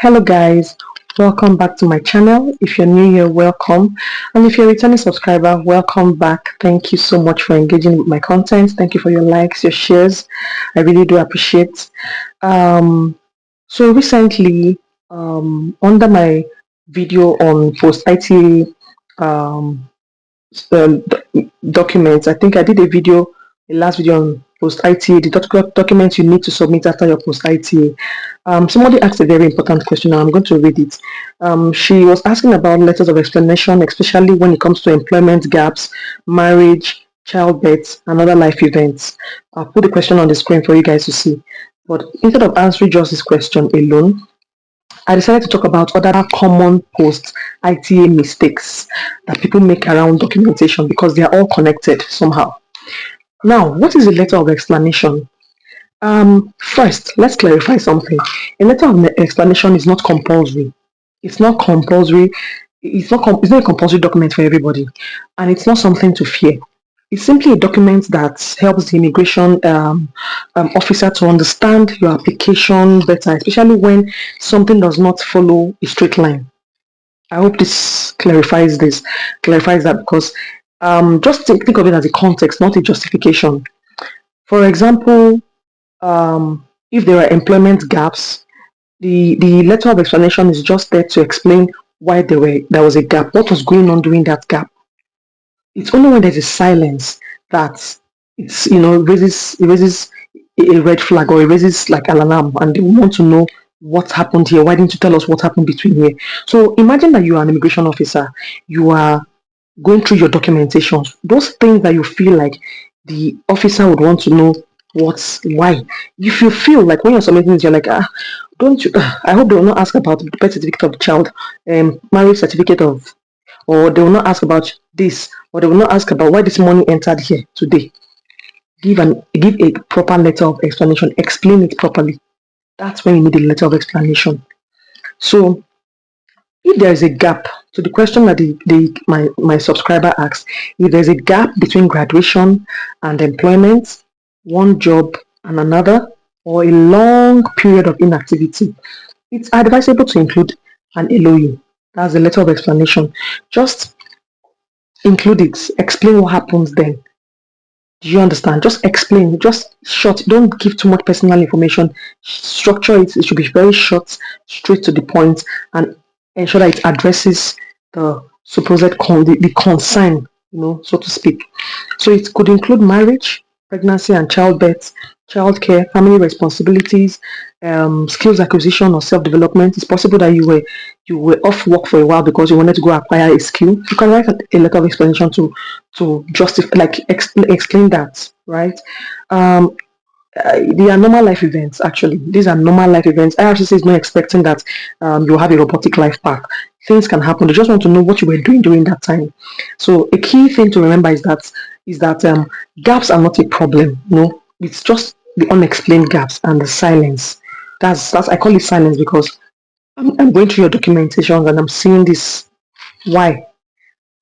Hello guys, welcome back to my channel. If you're new here, welcome, and if you're a returning subscriber, welcome back. Thank you so much for engaging with my content. Thank you for your likes, your shares. I really do appreciate. So recently, under my video on Post-ITA documents, I think I did a last video on Post-ITA, the documents you need to submit after your Post-ITA. Somebody asked a very important question, and I'm going to read it. She was asking about letters of explanation, especially when it comes to employment gaps, marriage, childbirth, and other life events. I'll put the question on the screen for you guys to see. But instead of answering just this question alone, I decided to talk about other common post-ITA mistakes that people make around documentation because they are all connected somehow. Now, what is a letter of explanation? First, let's clarify something. A letter of explanation is not compulsory. It's not compulsory. It's not a compulsory document for everybody, and it's not something to fear. It's simply a document that helps the immigration officer to understand your application better, especially when something does not follow a straight line. I hope this clarifies that because just think of it as a context, not a justification. For example, if there are employment gaps, the letter of explanation is just there to explain why there was a gap, what was going on during that gap. It's only when there's a silence that it raises a red flag, or it raises like an alarm, and they want to know what happened here. Why didn't you tell us what happened between here? So imagine that you are an immigration officer, you are going through your documentation, those things that you feel like the officer would want to know why. If you feel like when you're submitting this, you're like, don't you I hope they will not ask about the birth certificate of the child, marriage certificate of, or they will not ask about this, or they will not ask about why this money entered here today. Give a proper letter of explanation, explain it properly. That's when you need a letter of explanation. So if there is a gap, to the question that my subscriber asked, if there's a gap between graduation and employment, one job and another, or a long period of inactivity, it's advisable to include an LOE. That's a letter of explanation. Just include it, explain what happens then. Do you understand? Just explain, just short. Don't give too much personal information. Structure it. It should be very short, straight to the point, and ensure that it addresses the supposed the concern, so to speak. So it could include marriage, pregnancy and childbirth, childcare, family responsibilities, skills acquisition or self-development. It's possible that you were off work for a while because you wanted to go acquire a skill. You can write a letter of explanation to justify, like explain that, right? They are normal life events. Actually, these are normal life events. IRCC is not expecting that you have a robotic life path. Things can happen. They just want to know what you were doing during that time. So a key thing to remember is that gaps are not a problem. No, it's just the unexplained gaps and the silence. That's I call it silence because I'm going through your documentation and I'm seeing this. Why?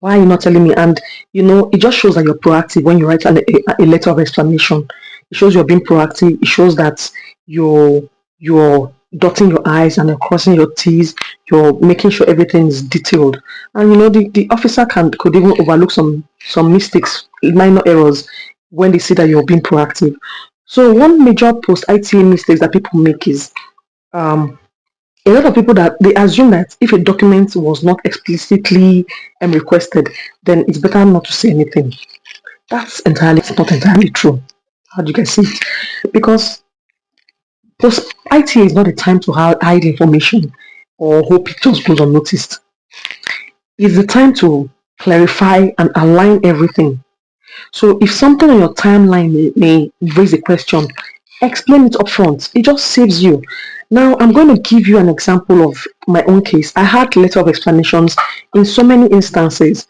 Why are you not telling me? And it just shows that you're proactive when you write a letter of explanation. It shows you're being proactive. It shows that you're dotting your I's and you're crossing your T's. You're making sure everything is detailed. And the officer could even overlook some mistakes, minor errors, when they see that you're being proactive. So one major post-ITA mistake that people make is a lot of people that they assume that if a document was not explicitly requested, then it's better not to say anything. It's not entirely true. How do you guys see it? Because post-ITA is not a time to hide information or hope it just goes unnoticed. It's the time to clarify and align everything. So if something on your timeline may raise a question, explain it upfront. It just saves you. Now, I'm going to give you an example of my own case. I had letter of explanations in so many instances.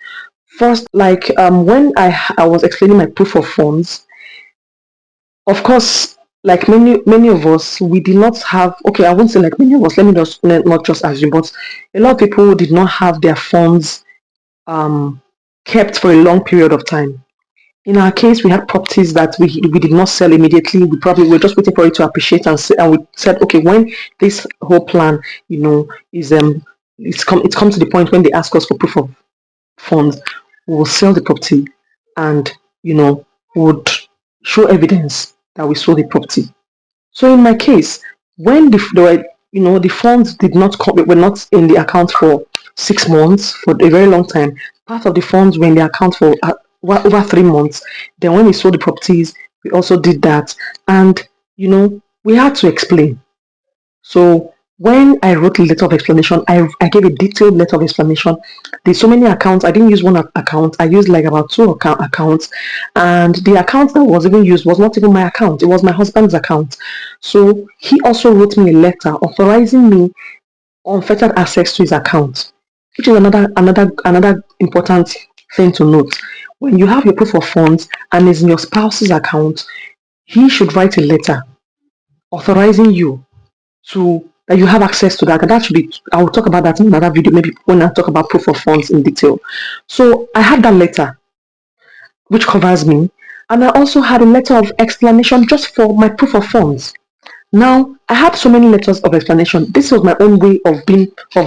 First, like when I was explaining my proof of funds, of course, like many of us, we did not have, okay, I won't say like many of us, let me just not just assume, but a lot of people did not have their funds kept for a long period of time. In our case, we had properties that we did not sell immediately. We probably were just waiting for it to appreciate, and we said, okay, when this whole plan, is it's come to the point when they ask us for proof of funds, we will sell the property, and would show evidence that we sold the property. So in my case, when the funds did not come, were not in the account for 6 months, for a very long time. Part of the funds were in the account for over 3 months. Then when we sold the properties, we also did that, and we had to explain. So when I wrote a letter of explanation, I gave a detailed letter of explanation. There's so many accounts. I didn't use one account. I used like about two accounts, and the account that was even used was not even my account. It was my husband's account. So he also wrote me a letter authorizing me unfettered access to his account, which is another important thing to note. When you have your proof of funds and is in your spouse's account, he should write a letter authorizing you to that you have access to that. And that should be, I will talk about that in another video, maybe when I talk about proof of funds in detail. So I had that letter which covers me, and I also had a letter of explanation just for my proof of funds. Now I had so many letters of explanation. This was my own way of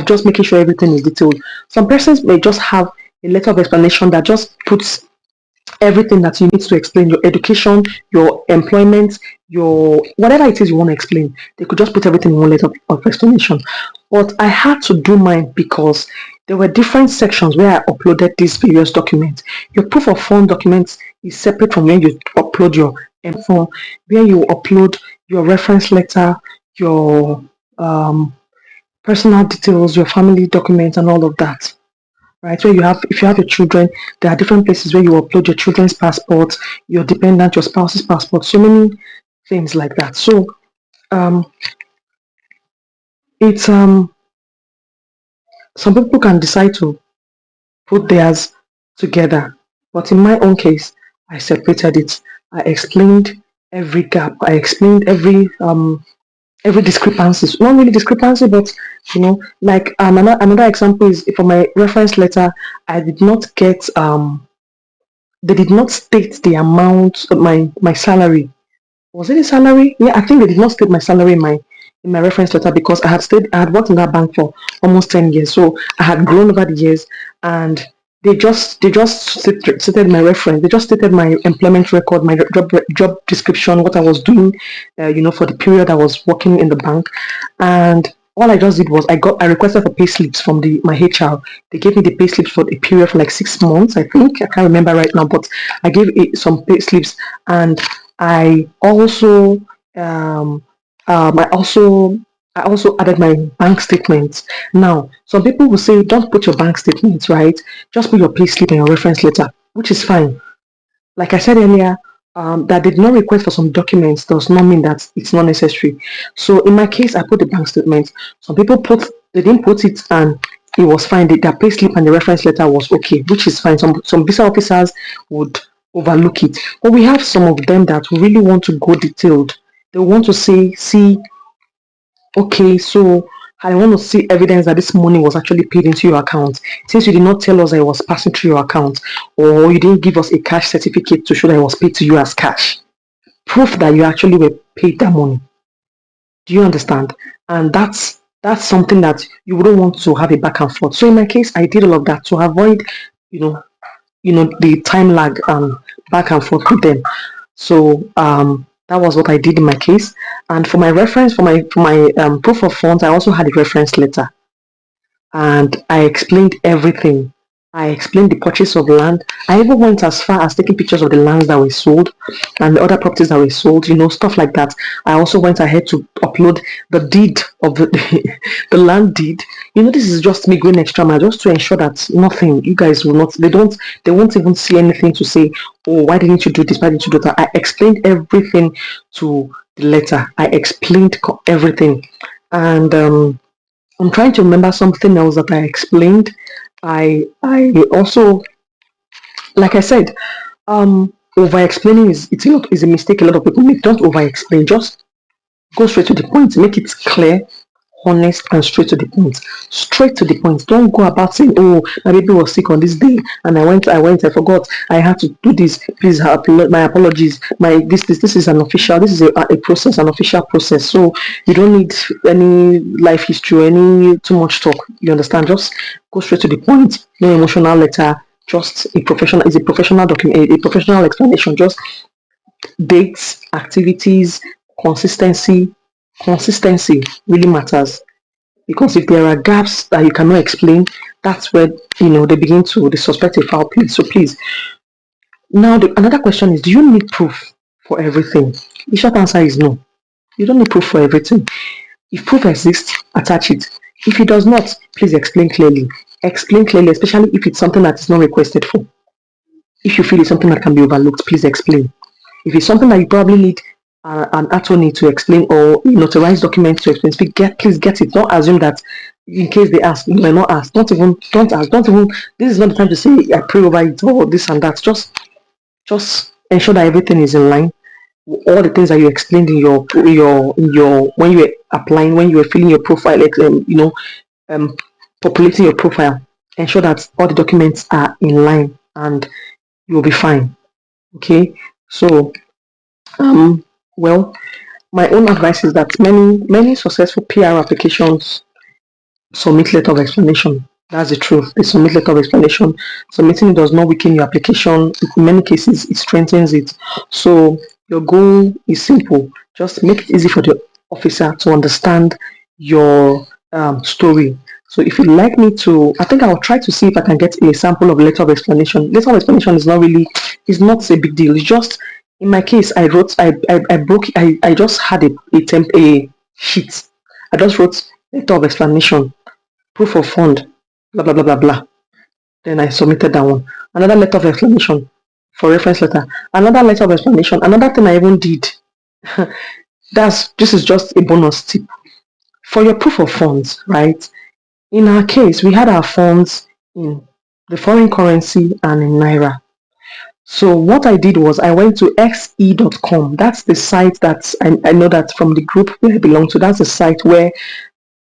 just making sure everything is detailed. Some persons may just have a letter of explanation that just puts everything that you need to explain: your education, your employment, your whatever it is you want to explain. They could just put everything in one letter of explanation. But I had to do mine because there were different sections where I uploaded these various documents. Your proof of fund documents is separate from where you upload your form, where you upload your reference letter, your personal details, your family documents, and all of that. Right, where if you have your children, there are different places where you upload your children's passports, your dependent, your spouse's passport, so many things like that. So um it's some people can decide to put theirs together, but in my own case, I separated it. I explained every gap. I explained every discrepancy. Not really discrepancy, but like another example is for my reference letter, I did not get they did not state the amount of my salary. Was it a salary? Yeah, I think they did not state my salary in my reference letter because I had worked in that bank for almost 10 years. So I had grown over the years, and they just stated my reference. They just stated my employment record, my job description, what I was doing, for the period I was working in the bank. And all I just did was I requested for pay slips from my HR. They gave me the pay slips for a period for like 6 months, I think. I can't remember right now, but I gave it some pay slips, and I also um, um, I also I also added my bank statements. Now, some people will say, don't put your bank statements, right? Just put your pay slip and your reference letter, which is fine. Like I said earlier, that did not request for some documents does not mean that it's not necessary. So in my case, I put the bank statement. Some people they didn't put it, and it was fine. Their pay slip and the reference letter was okay, which is fine. Some visa officers would overlook it, but we have some of them that really want to go detailed. They want to say, see, okay, so I want to see evidence that this money was actually paid into your account. Since you did not tell us that it was passing through your account, or you didn't give us a cash certificate to show that it was paid to you as cash, proof that you actually were paid that money. Do you understand? And that's something that you wouldn't want to have a back and forth. So in my case, I did all of that to avoid, you know, the time lag back and forth with them. So that was what I did in my case. And for my reference, for my proof of funds, I also had a reference letter, and I explained everything. I explained the purchase of land. I even went as far as taking pictures of the lands that were sold and the other properties that were sold, stuff like that. I also went ahead to upload the deed of the land deed. This is just me going extra mile just to ensure that nothing, you guys will not, they won't even see anything to say, oh, why didn't you do this? Why didn't you do that? I explained everything to the letter. I explained everything. And I'm trying to remember something else that I explained. I also, like I said, over explaining is a mistake a lot of people make. Don't over explain. Just go straight to the point. Make it clear. honest and straight to the point. Straight to the point. Don't go about saying, "Oh, my baby was sick on this day, and I forgot, I had to do this. Please, my apologies. This is an official. This is a process, an official process. So you don't need any life history, or any too much talk. You understand? Just go straight to the point. No emotional letter. Just a professional. Is a professional document, a professional explanation. Just dates, activities, consistency. Consistency really matters, because if there are gaps that you cannot explain, that's where they begin to suspect a foul play. So please, now another question is: do you need proof for everything? The short answer is no. You don't need proof for everything. If proof exists, attach it. If it does not, please explain clearly. Explain clearly, especially if it's something that is not requested for. If you feel it's something that can be overlooked, please explain. If it's something that you probably need an attorney to explain, or notarized document to explain, please get it. Don't assume that in case they ask, you might not ask. Don't ask. Don't even. This is not the time to say I pray over it or this and that. Just ensure that everything is in line. All the things that you explained in your when you were applying, when you were filling your profile, populating your profile. Ensure that all the documents are in line, and you'll be fine. Okay. So well, my own advice is that many successful PR applications submit letter of explanation. That's the truth. They submit letter of explanation. Submitting it does not weaken your application. In many cases, it strengthens it. So your goal is simple. Just make it easy for the officer to understand your story. So if you'd like me to, I think I'll try to see if I can get a sample of letter of explanation. Letter of explanation is not a big deal. It's just, in my case, I just had a sheet. I just wrote letter of explanation, proof of fund, blah, blah, blah, blah, blah. Then I submitted that one. Another letter of explanation for reference letter. Another letter of explanation. Another thing I even did. This is just a bonus tip. For your proof of funds, right? In our case, we had our funds in the foreign currency and in Naira. So what I did was I went to xe.com. That's the site that I know that from the group where I belong to. That's the site where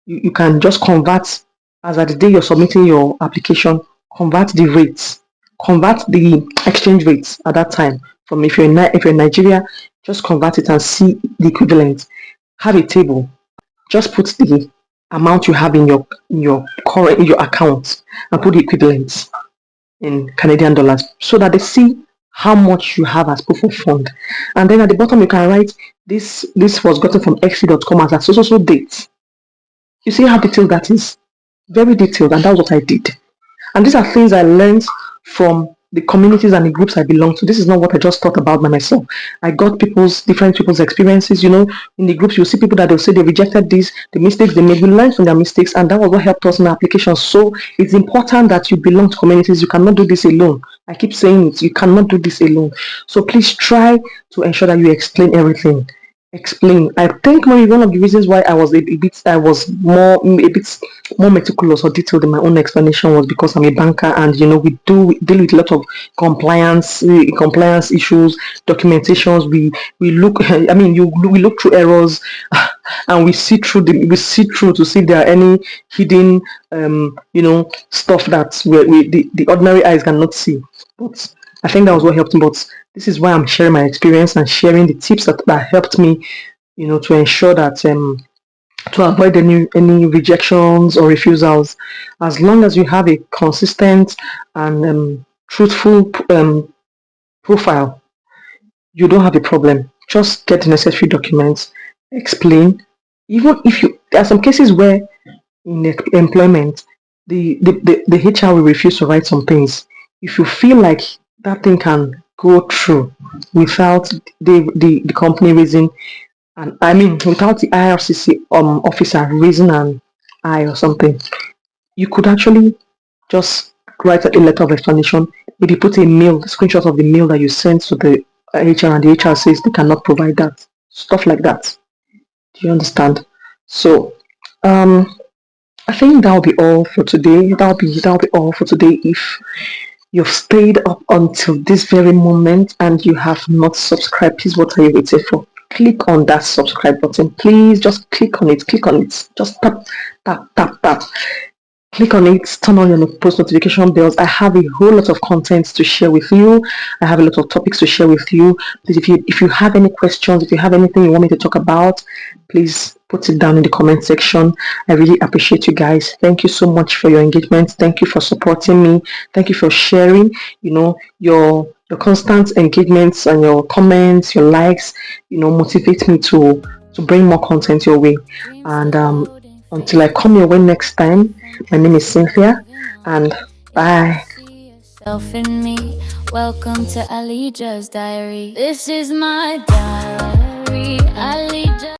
you can just convert, as at the day you're submitting your application, convert the rates, convert the exchange rates at that time. From if you're in Nigeria, just convert it and see the equivalent. Have a table. Just put the amount you have in your account and put the equivalents in Canadian dollars, so that they see how much you have as proof of fund. And then at the bottom you can write this was gotten from xe.com as a so date. You see how detailed that is? Very detailed, and that's what I did. And these are things I learned from the communities and the groups I belong to. This is not what I just thought about by myself. I got different people's experiences. In the groups, you'll see people that they'll say they rejected this, the mistakes they made. We learned from their mistakes, and that was what helped us in our applications. So it's important that you belong to communities. You cannot do this alone. I keep saying it. You cannot do this alone. So please try to ensure that you explain everything. Explain. I think maybe one of the reasons why I was a bit more meticulous or detailed in my own explanation was because I'm a banker, and we deal with a lot of compliance issues, documentations. We look. I mean, we look through errors, and we see through to see if there are any hidden stuff that the ordinary eyes cannot see. But I think that was what helped me. But this is why I'm sharing my experience and sharing the tips that helped me, to ensure that to avoid any rejections or refusals. As long as you have a consistent and truthful profile, you don't have a problem. Just get the necessary documents, explain. Even if there are some cases where in employment, the HR will refuse to write some things. If you feel like that thing can go through without the company raising, and I mean without the IRCC officer raising an eye or something, you could actually just write a letter of explanation. Maybe put a screenshot of the mail that you sent to the HR, and the HR says they cannot provide that. Stuff like that. Do you understand? So I think that'll be all for today. That'll be all for today. If you've stayed up until this very moment and you have not subscribed, please, what are you waiting for? click on that subscribe button. Please just click on it. Click on it. Just tap, tap, tap, tap. Click on it, turn on your post notification bells. I have a whole lot of content to share with you. I have a lot of topics to share with you. Please, if you have any questions, if you have anything you want me to talk about, please put it down in the comment section. I really appreciate you guys. Thank you so much for your engagement. Thank you for supporting me. Thank you for sharing. Your constant engagements and your comments, your likes, motivate me to bring more content your way. And until I come your way next time, my name is Cynthia, and bye. In me. Welcome to Alija's diary. This is my diary. Alija.